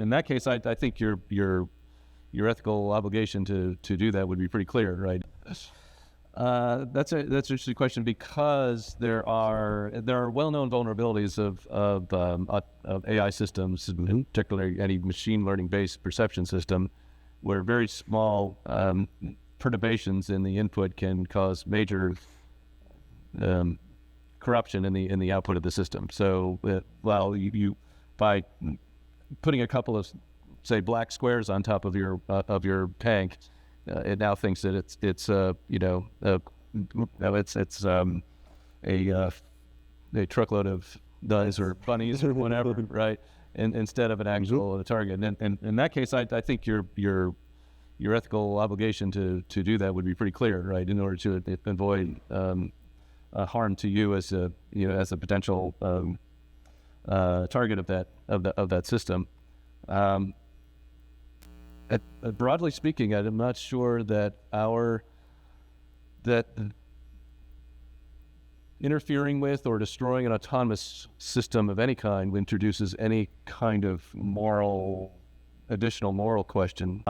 in that case, I think your ethical obligation to do that would be pretty clear, right? That's an interesting question, because there are well-known vulnerabilities of AI systems, in particularly any machine learning-based perception system, where very small perturbations in the input can cause major corruption in the output of the system. So, you by putting a couple of, say, black squares on top of your tank, it now thinks that it's a truckload of duds or bunnies or whatever, right? Instead of an actual target. And in that case, I think your ethical obligation to do that would be pretty clear, right? In order to avoid harm to you as a potential target of that system. Broadly speaking, I'm not sure that interfering with or destroying an autonomous system of any kind introduces any kind of additional moral question.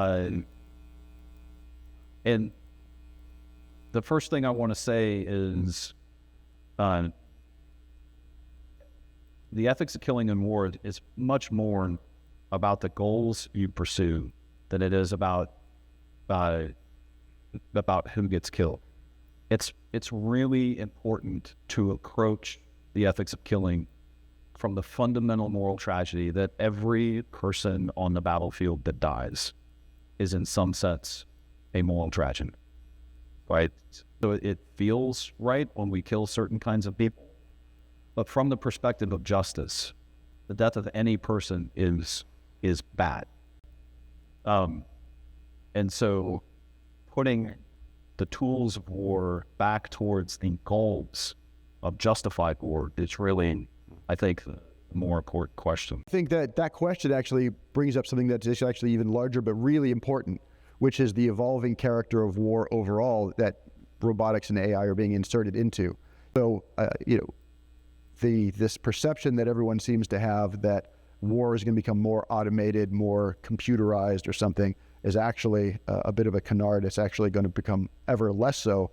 And the first thing I want to say is the ethics of killing in war is much more about the goals you pursue than it is about who gets killed. It's really important to approach the ethics of killing from the fundamental moral tragedy that every person on the battlefield that dies is in some sense a moral tragedy, right? So it feels right when we kill certain kinds of people, but from the perspective of justice, the death of any person is bad. And so putting the tools of war back towards the goals of justified war is really, I think, the more important question. I think that question actually brings up something that's actually even larger but really important, which is the evolving character of war overall that robotics and AI are being inserted into. So, this perception that everyone seems to have that war is going to become more automated, more computerized or something, is actually a bit of a canard. It's actually going to become ever less so.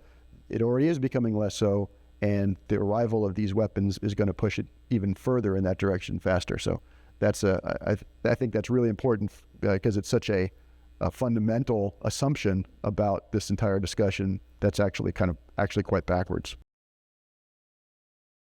It already is becoming less so, and the arrival of these weapons is going to push it even further in that direction faster. So that's I think that's really important because it's such a fundamental assumption about this entire discussion that's actually quite backwards.